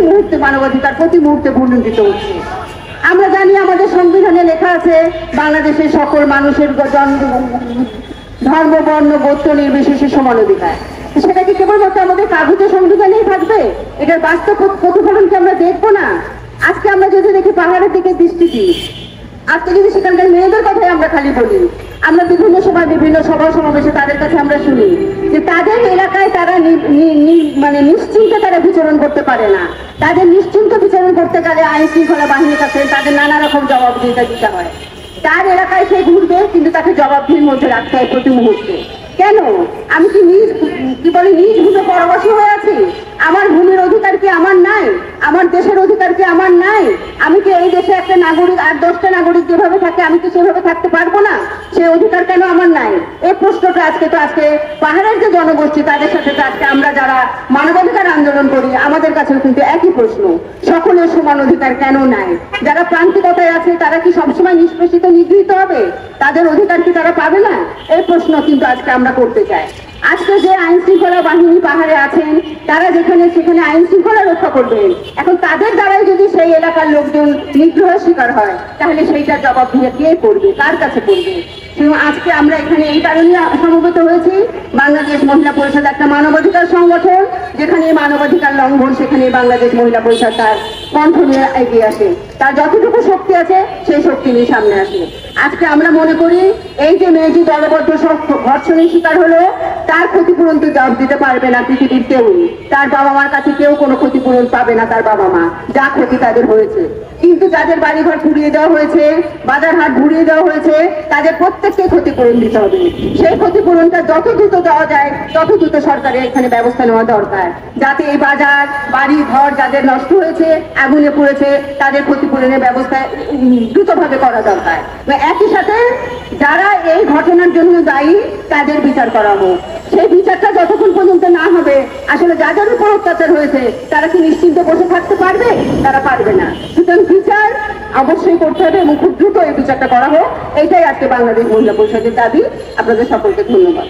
মুহূর্তে মানবাধিকার প্রতি মুহূর্তে ভুলুণ্ঠিত হচ্ছে। আমরা জানি আমাদের সংবিধানে লেখা আছে বাংলাদেশের সকল মানুষের ধর্ম, বর্ণ, গোত্র নির্বিশেষে সমান অধিকার। সেটা কি কেবলমাত্র আমাদের কাগজে সংবিধানেই থাকবে? এটার বাস্তব প্রতিফলন কি আমরা দেখবো না? আজকে আমরা যদি দেখি পাহাড়ের দিকে দৃষ্টি দিই, আজকে যদি সেখানকার মেয়েদের কথাই আমরা খালি বলি, আমরা বিভিন্ন সময় বিভিন্ন সভা সমাবেশে তাদের কাছে আমরা শুনি যে তাদের এলাকায় তারা মানে নিশ্চিন্তে তারা বিচরণ করতে পারে না। তাদের নিশ্চিন্ত বিচরণ করতে গেলে আইন শৃঙ্খলা বাহিনীর কাছে তাদের নানা রকম জবাবদিহিতা দিতে হয়। তার এলাকায় সে ঘুরবে, কিন্তু তাকে জবাবদিহির মধ্যে রাখতে হয় প্রতি মুহূর্তে। কেন? আমি কি নিজ ভূমে পরবাসী হয়ে আছি? আমার ভূমির অধিকার কি আমার নাই? আমার দেশের অধিকার কি আমার নাই? আমি কি এই দেশে একটা নাগরিক আর 10টা নাগরিক যেভাবে থাকে আমি কি সেভাবে থাকতে পারবো না? সে অধিকার কেন আমার নাই? এই প্রশ্নটা আজকে পাহাড়ের যে জনগোষ্ঠী তাদের সাথে আজকে আমরা যারা মানবাধিকার আন্দোলন করি আমাদের কাছেও কিন্তু একই প্রশ্ন, সকলের সমান অধিকার কেন নাই? যারা প্রান্তিকতায় আছে তারা কি সবসময় নিষ্পেষিত নিগৃহীত হবে? তাদের অধিকার কি তারা পাবে না? এই প্রশ্ন কিন্তু আজকে আমরা করতে চাই। আজকে যে আইন শৃঙ্খলা বাহিনী পাহাড়ে আছেন তারা যেখানে সেখানে আইন শৃঙ্খলা রক্ষা করবেন, এখন তাদের দ্বারাই যদি সেই এলাকার লোকজন নিগ্রহের শিকার হয় তাহলে সেইটার জবাব দিয়ে কে করবে, কার কাছে করবে? আজকে আমরা এখানে এই কারণে সমবেত হয়েছি, বাংলাদেশ মহিলা পরিষদ একটা মানবাধিকার সংগঠন, যেখানে মানবাধিকার লঙ্ঘন সেখানে বাংলাদেশ মহিলা পরিষদ তার কণ্ঠ নিয়ে এগিয়ে আসে, তার যতটুকু শক্তি আছে সেই শক্তি নিয়ে সামনে আসে। আজকে আমরা মনে করি এই যে মেয়েটি দলবদ্ধ ধর্ষণের শিকার হলো তার ক্ষতিপূরণ তো জবাব দিতে পারবে না পৃথিবীর কেউ। তার বাবা মার কাছে কেউ কোনো ক্ষতিপূরণ পাবে না, তার বাবা মা যা ক্ষতি তাদের হয়েছে। কিন্তু যাদের বাড়িঘর পুড়িয়ে দেওয়া হয়েছে, বাজার হাট ঘুরিয়ে দেওয়া হয়েছে, তাদের প্রত্যেককে ক্ষতিপূরণ দিতে হবে। সেই ক্ষতিপূরণটা যত দ্রুত দেওয়া যায় তত দ্রুত সরকারের এখানে ব্যবস্থা নেওয়া দরকার, যাতে এই বাজার বাড়ি ঘর যাদের নষ্ট হয়েছে, আগুনে পড়েছে, তাদের ক্ষতিপূরণের ব্যবস্থা দ্রুতভাবে করা দরকার। একই সাথে যারা এই ঘটনার জন্য দায়ী তাদের বিচার করা হোক। সেই বিচারটা যতক্ষণ পর্যন্ত না হবে, আসলে যাদের উপর অত্যাচার হয়েছে তারা কি নিশ্চিন্ত বসে থাকতে পারবে? তারা পারবে না। সুতরাং বিচার অবশ্যই করতে হবে এবং খুব দ্রুত এই বিচারটা করা হোক, এটাই আজকে বাংলাদেশ মহিলা পরিষদের দাবি। আপনাদের সকলকে ধন্যবাদ।